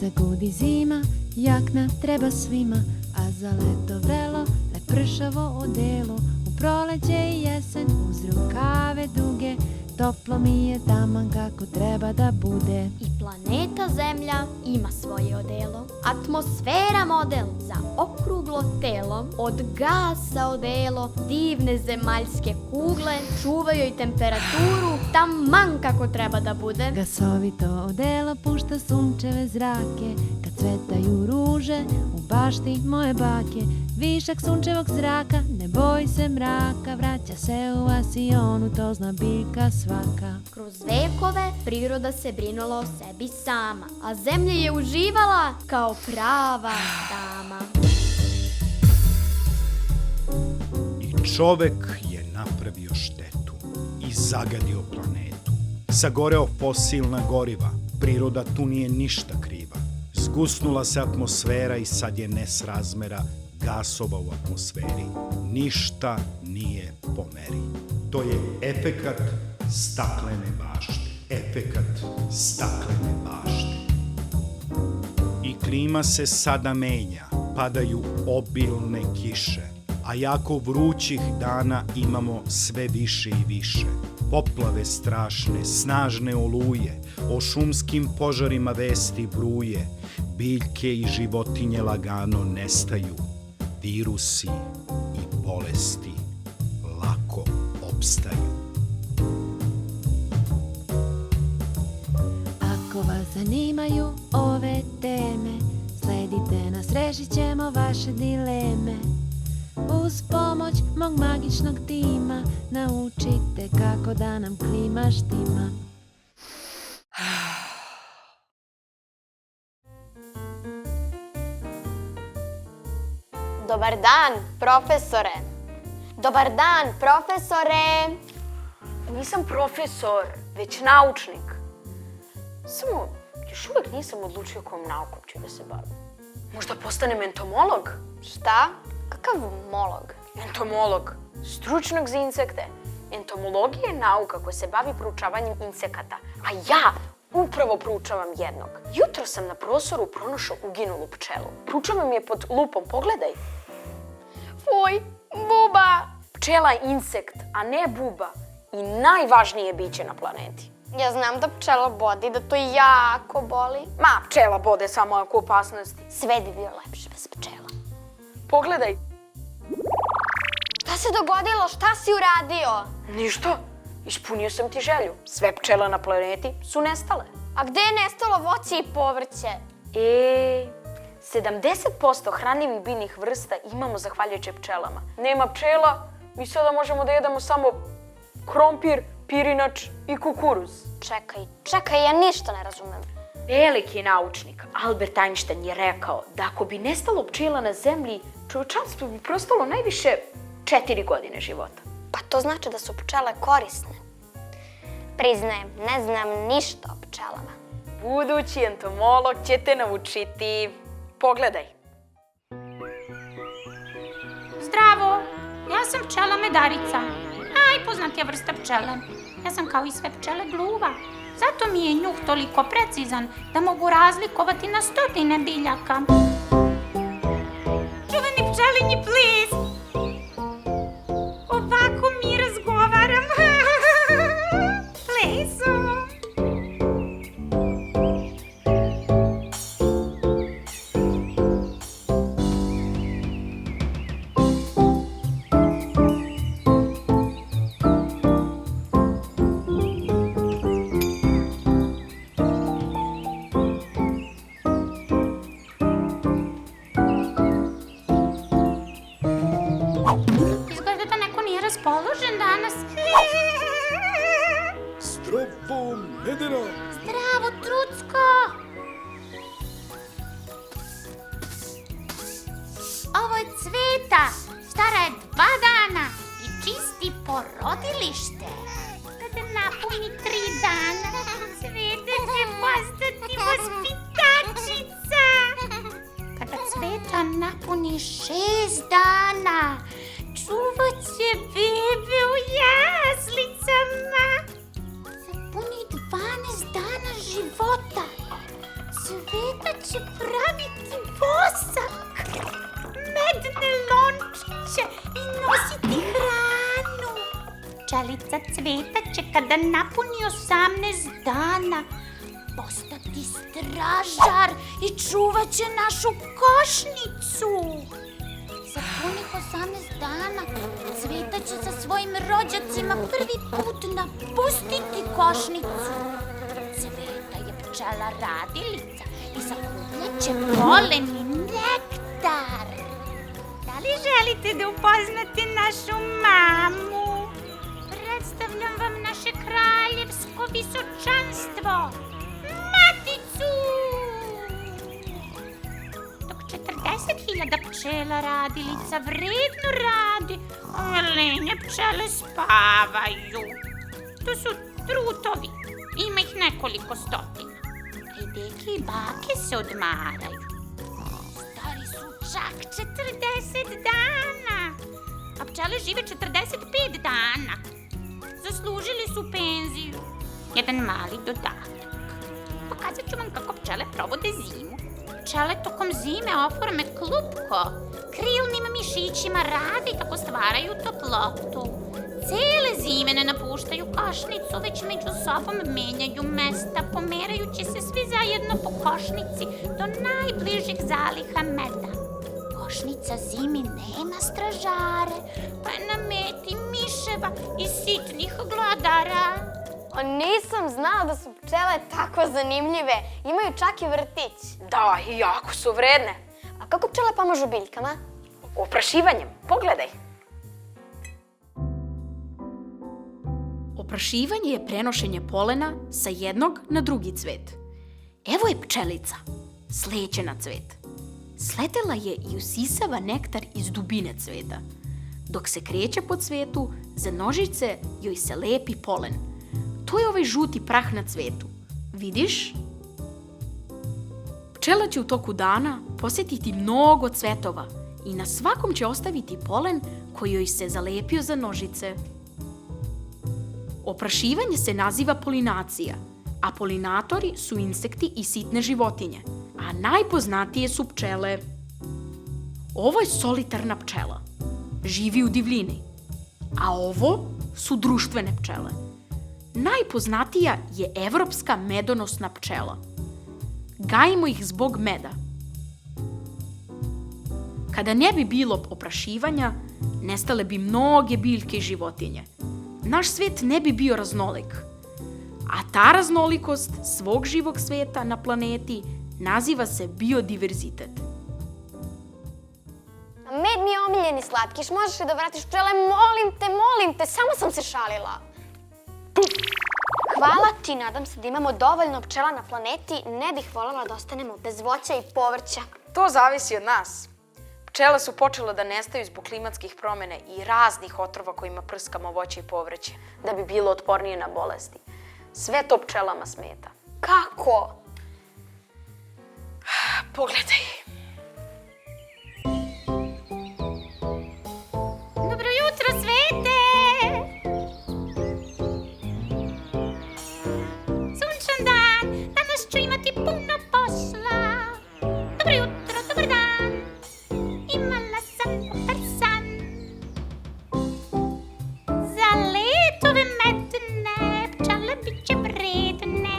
se gudi zima, jakna treba svima, a za leto vrelo, lepršavo odelo. U proleće i jesen uz rukave duge, toplo mi je taman kako treba da bude. I planeta Zemlja ima svoje odelo, atmosfera model za okruglo telo, od gasa odelo, divne zemaljske kugle, čuvaju joj temperaturu taman kako treba da bude. Gasovito odelo pušta sunčeve zrake, kad cvetaju ruže u bašti moje bake. Višak sunčevog zraka, ne boj se mraka, vraća se u Asionu, to zna biljka svaka. Kroz vekove priroda se brinula o sebi sama, a zemlja je uživala kao prava dama. I čovek je napravio štetu i zagadio planetu. Sagoreo fosilna goriva, priroda tu nije ništa kriva. Zgusnula se atmosfera i sad je nesrazmera gasova u atmosferi. Ništa nije po meri. To je efekat staklene bašte. Efekat staklene bašte. I klima se sada menja, padaju obilne kiše, a jako vrućih dana imamo sve više i više. Poplave strašne, snažne oluje, o šumskim požarima vesti bruje, biljke i životinje lagano nestaju, virusi i bolesti lako opstaju. Ako vas zanimaju ove teme, sledite nas, rešit ćemo vaše dileme. Uz pomoć mog magičnog tima, naučite kako da nam klima štima. Dobar dan, profesore! Dobar dan, profesore! Nisam profesor, već naučnik. Samo, još uvek nisam odlučio kojom naukom ću da se bavim. Možda postanem entomolog? Šta? Kakav molog? Entomolog, stručnjak za insekte. Entomologija je nauka koja se bavi proučavanjem insekata, a ja upravo proučavam jednog. Jutro sam na prostoru pronašao uginulu pčelu. Proučavam je pod lupom, pogledaj. Fuj, buba! Pčela je insekt, a ne buba. I najvažnije biće na planeti. Ja znam da pčela bodi, da to jako boli. Ma, pčela bode samo ako opasnosti. Sve bi bio lepše bez pčela. Pogledaj. Šta se dogodilo? Šta si uradio? Ništa. Ispunio sam ti želju. Sve pčele na planeti su nestale. A gde je nestalo voće i povrće? 70% hranljivih biljnih vrsta imamo zahvaljujući pčelama. Nema pčela, mi sada možemo da jedemo samo krompir, pirinač i kukuruz. Čekaj, ja ništa ne razumem. Veliki naučnik Albert Einstein je rekao da ako bi nestalo pčela na zemlji, čovečanstvo bi prostalo najviše 4 godine života. Pa to znači da su pčele korisne. Priznajem, ne znam ništa o pčelama. Budući entomolog će te naučiti. Pogledaj. Zdravo, ja sam pčela medarica, najpoznatija vrsta pčele. Ja sam kao i sve pčele gluva, zato mi je njuh toliko precizan da mogu razlikovati na stotine biljaka. Čuveni pčelinji ples! Ovako mi razgovaram. Plesom! Raspoložen danas. Zdravo, Medena! Zdravo, Trucko! Ovo je Cveta, stara je 2 dana i čisti porodilište. Kada napuni 3 dana, Cveta će postati vaspitačica. Kada Cveta napuni 6 dana, čuvat će bebe u jaslicama. Za punih 12 dana života Cveta će pčelica Cveta će kada napuni 18 dana postati stražar i čuvat će našu košnicu. Za punih 18 dana Cveta će sa svojim rođacima prvi put napustiti košnicu. Cveta je pčela radilica i sakupljaće polen i nektar. Da li želite da upoznate našu mamu? Predstavljam vam naše kraljevsko visočanstvo, Maticu! Dok 40.000 pčela radilica vredno radi, ove lenje pčele spavaju. To su trutovi, ima ih nekoliko stotina. I deke i bake se odmaraju. Stari su čak 40 dana, a pčele žive 45 dana. Zaslužili su penziju. Jedan mali dodatak. Pokazat ću vam kako pčele provode zimu. Pčele tokom zime oforme klupko. Krilnim mišićima rade kako stvaraju toplotu. Cele zime ne napuštaju košnicu, već među sobom menjaju mesta, pomerajući se svi zajedno po košnici do najbližih zaliha meda. Košnica zimi nema stražare, pa je na meti miševa i sitnih glodara. Nisam znala da su pčele tako zanimljive. Imaju čak i vrtić. Da, i jako su vredne. A kako pčele pomažu biljkama? Oprašivanjem, pogledaj. Oprašivanje je prenošenje polena sa jednog na drugi cvet. Evo je pčelica, sleće na cvet. Sletela je i usisava nektar iz dubine cveta. Dok se kreće po cvetu, za nožice joj se lepi polen. To je ovaj žuti prah na cvetu. Vidiš? Pčela će u toku dana posjetiti mnogo cvetova i na svakom će ostaviti polen koji joj se zalepio za nožice. Oprašivanje se naziva polinacija, a polinatori su insekti i sitne životinje, a najpoznatije su pčele. Ovo je solitarna pčela, živi u divljini, a ovo su društvene pčele. Najpoznatija je evropska medonosna pčela. Gajimo ih zbog meda. Kada ne bi bilo oprašivanja, nestale bi mnoge biljke i životinje. Naš svet ne bi bio raznolik, a ta raznolikost svog živog sveta na planeti naziva se biodiverzitet. Med mi je omiljeni slatkiš, možeš li da vratiš pčele? Molim te, samo sam se šalila. Hvala ti, nadam se da imamo dovoljno pčela na planeti, ne bih voljela da ostanemo bez voća i povrća. To zavisi od nas. Pčele su počele da nestaju zbog klimatskih promjena i raznih otrova kojima prskamo voće i povrće, da bi bilo otpornije na bolesti. Sve to pčelama smeta. Kako? Pogledaj. Dobro jutro, Svete! Sunčan dan, danas ću imati puno posla. Dobro jutro, dobar dan. Imala sam dobar san. Za letove medne pčele bit će vredne.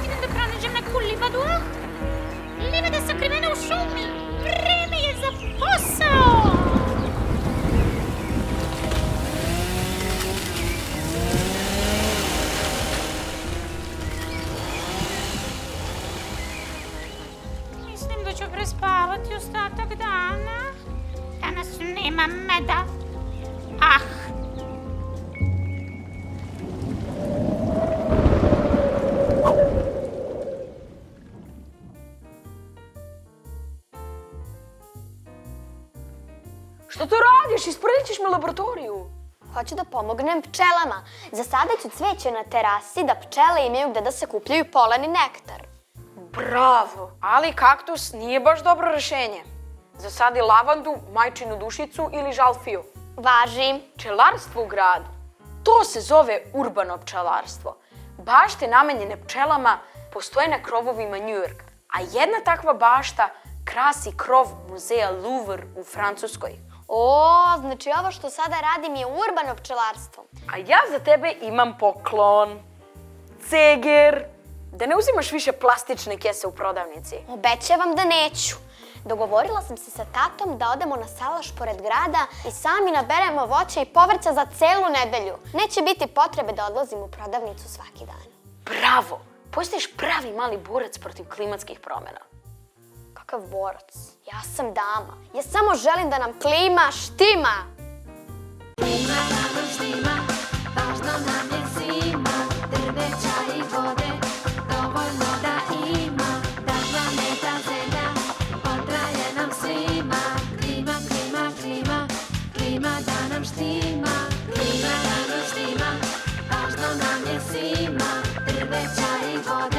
Idem da pronađem neku livadu. Livada je sakrivena u šumi. Vreme je za posao. ću prespavati ostatak dana. Danas nema meda. Ah! Što to radiš? Isprljit ćeš me laboratoriju. Hoću da pomognem pčelama. Zasadit ću cveće na terasi da pčele imaju gde da se kupljaju polen i nektar. Bravo! Ali kaktus nije baš dobro rešenje. Zasadi lavandu, majčinu dušicu ili žalfiju. Važi. Pčelarstvo u gradu. To se zove urbano pčelarstvo. Bašte namenjene pčelama postoje na krovovima Njujorka, a jedna takva bašta krasi krov muzeja Louvre u Francuskoj. O, znači ovo što sada radim je urbano pčelarstvo. A ja za tebe imam poklon. Ceger. Da ne uzimaš više plastične kese u prodavnici. Obećavam da neću. Dogovorila sam se sa tatom da odemo na salaš pored grada i sami naberemo voća i povrća za celu nedelju. Neće biti potrebe da odlazim u prodavnicu svaki dan. Bravo! Postaješ pravi mali borac protiv klimatskih promjena. Kakav borac? Ja sam dama. Ja samo želim da nam klima štima. Klima nam štima, važno nam je svima, drveća i vode, dovoljno da ima, da planeta Zemlja potraje nam svima. Klima, klima, klima, klima da nam štima, klima nam štima, važno nam je svima, drveća i vode.